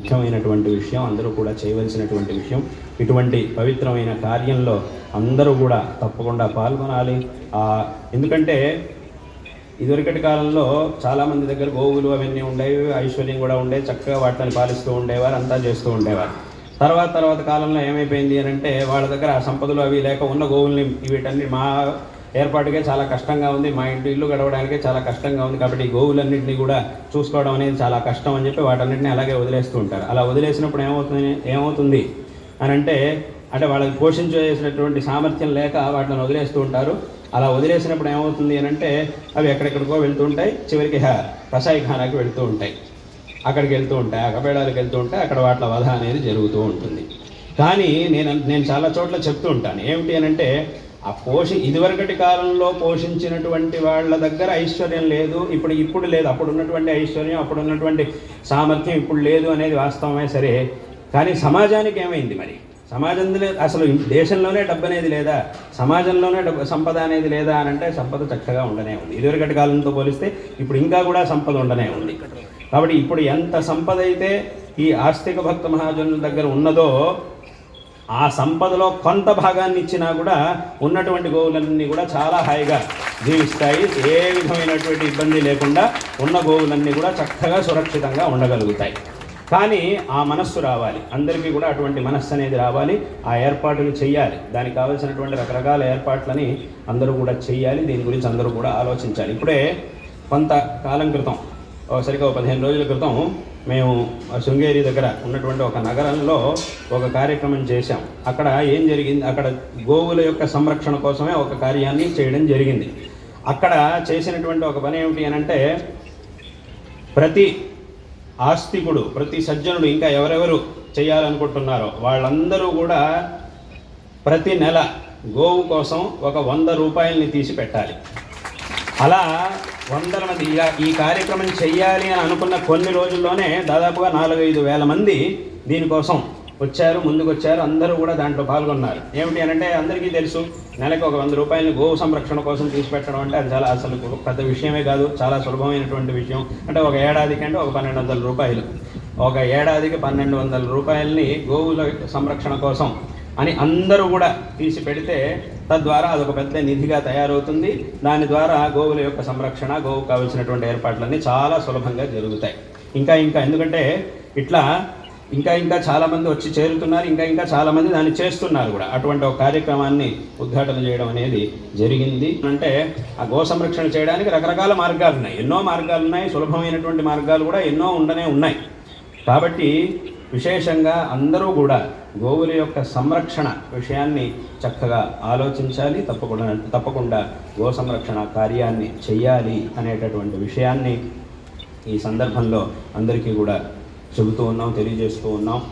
ముఖ్యమైనటువంటి విషయం, అందరూ కూడా చేయవలసినటువంటి విషయం. ఇటువంటి పవిత్రమైన కార్యంలో అందరూ కూడా తప్పకుండా పాల్గొనాలి. ఎందుకంటే ఇదివరకటి కాలంలో చాలామంది దగ్గర గోవులు అవన్నీ ఉండేవి, ఐశ్వర్యం కూడా ఉండేవి, చక్కగా వాటిని పాలిస్తూ ఉండేవారు, అంతా చేస్తూ ఉండేవారు. తర్వాత కాలంలో ఏమైపోయింది అని అంటే వాళ్ళ దగ్గర ఆ సంపదలు అవి లేక ఉన్న గోవుల్ని వీటన్ని మా ఏర్పాటుగా చాలా కష్టంగా ఉంది, మా ఇల్లు గడవడానికే చాలా కష్టంగా ఉంది, కాబట్టి ఈ గోవులన్నింటినీ కూడా చూసుకోవడం అనేది చాలా కష్టం అని చెప్పి వాటన్నింటినీ అలాగే వదిలేస్తూ ఉంటారు. అలా వదిలేసినప్పుడు ఏమవుతుంది అని అంటే వాళ్ళకి పోషించేసినటువంటి సామర్థ్యం లేక వాటిని వదిలేస్తూ ఉంటారు. అలా వదిలేసినప్పుడు ఏమవుతుంది అని అంటే అవి ఎక్కడెక్కడికో వెళ్తూ ఉంటాయి, చివరికి కషాయఖానాకి వెళ్తూ ఉంటాయి, అక్కడికి వెళ్తూ ఉంటాయి, అగపేడాలకు వెళ్తూ ఉంటాయి, అక్కడ వాటి వధ అనేది జరుగుతూ ఉంటుంది. కానీ నేను చాలా చోట్ల చెప్తూ ఉంటాను, ఏమిటి అని అంటే ఇదివరకటి కాలంలో పోషించినటువంటి వాళ్ళ దగ్గర ఐశ్వర్యం లేదు, ఇప్పుడు లేదు. అప్పుడు ఉన్నటువంటి ఐశ్వర్యం, అప్పుడు ఉన్నటువంటి సామర్థ్యం ఇప్పుడు లేదు అనేది వాస్తవమే సరే. కానీ సమాజానికి ఏమైంది మరి? సమాజంలో అసలు దేశంలోనే డబ్బు అనేది లేదా, సమాజంలోనే సంపద అనేది లేదా అని అంటే సంపద చక్కగా ఉండనే ఉంది. ఇదివరకటి కాలంతో పోలిస్తే ఇప్పుడు ఇంకా కూడా సంపద ఉండనే ఉంది. కాబట్టి ఇప్పుడు ఎంత సంపద అయితే ఈ ఆస్తిక భక్త మహాజనుల దగ్గర ఉన్నదో ఆ సంపదలో కొంత భాగాన్ని ఇచ్చినా కూడా ఉన్నటువంటి గోవులన్నీ కూడా చాలా హాయిగా జీవిస్తాయి. ఏ విధమైనటువంటి ఇబ్బంది లేకుండా ఉన్న గోవులన్నీ కూడా చక్కగా సురక్షితంగా ఉండగలుగుతాయి. కానీ ఆ మనస్సు రావాలి, అందరికీ కూడా అటువంటి మనస్సు అనేది రావాలి. ఆ ఏర్పాట్లు చేయాలి, దానికి కావాల్సినటువంటి రకరకాల ఏర్పాట్లని అందరూ కూడా చేయాలి. దీని గురించి అందరూ కూడా ఆలోచించాలి. ఇప్పుడే కొంతకాలం క్రితం, సరిగ్గా 15 రోజుల క్రితం మేము శృంగేరి దగ్గర ఉన్నటువంటి ఒక నగరంలో ఒక కార్యక్రమం చేశాం. అక్కడ ఏం జరిగింది, అక్కడ గోవుల యొక్క సంరక్షణ కోసమే ఒక కార్యాన్ని చేయడం జరిగింది. అక్కడ చేసినటువంటి ఒక పని ఏమిటి అని అంటే ప్రతి ఆస్తికుడు, ప్రతి సజ్జనుడు, ఇంకా ఎవరెవరు చేయాలనుకుంటున్నారో వాళ్ళందరూ కూడా ప్రతి నెల గోవు కోసం ఒక 100 రూపాయలని తీసి పెట్టాలి. అలా 100 మంది ఈ కార్యక్రమం చెయ్యాలి అని అనుకున్న కొన్ని రోజుల్లోనే దాదాపుగా 4-5 వేల మంది దీనికోసం వచ్చారు, ముందుకు వచ్చారు. అందరూ కూడా దాంట్లో పాల్గొన్నారు. ఏమిటి అని అంటే అందరికీ తెలుసు, నెలకు ఒక 100 రూపాయలని గోవు సంరక్షణ కోసం తీసి పెట్టడం అంటే అది చాలా అసలు పెద్ద విషయమే కాదు, చాలా సులభమైనటువంటి విషయం. అంటే ఒక ఏడాదికి అంటే ఒక 1200 రూపాయలు, ఒక ఏడాదికి 1200 రూపాయలని గోవుల సంరక్షణ కోసం అని అందరూ కూడా తీసి పెడితే తద్వారా అదొక పెద్ద నిధిగా తయారవుతుంది. దాని ద్వారా గోవుల యొక్క సంరక్షణ, గోవుకు కావలసినటువంటి ఏర్పాట్లన్నీ చాలా సులభంగా జరుగుతాయి. ఇంకా ఎందుకంటే ఇట్లా ఇంకా చాలామంది వచ్చి చేరుతున్నారు, ఇంకా చాలామంది దాన్ని చేస్తున్నారు కూడా. అటువంటి ఒక కార్యక్రమాన్ని ఉద్ఘాటన చేయడం అనేది జరిగింది. అంటే ఆ గో సంరక్షణ చేయడానికి రకరకాల మార్గాలు ఉన్నాయి, ఎన్నో మార్గాలు ఉన్నాయి, సులభమైనటువంటి మార్గాలు కూడా ఎన్నో ఉన్నాయి. కాబట్టి విశేషంగా అందరూ కూడా గోవుల యొక్క సంరక్షణ విషయాన్ని చక్కగా ఆలోచించాలి. తప్పకుండా గో సంరక్షణ కార్యాన్ని చెయ్యాలి అనేటటువంటి విషయాన్ని ఈ సందర్భంలో అందరికీ కూడా చెబుతూ ఉన్నాం, తెలియజేస్తూ ఉన్నాం.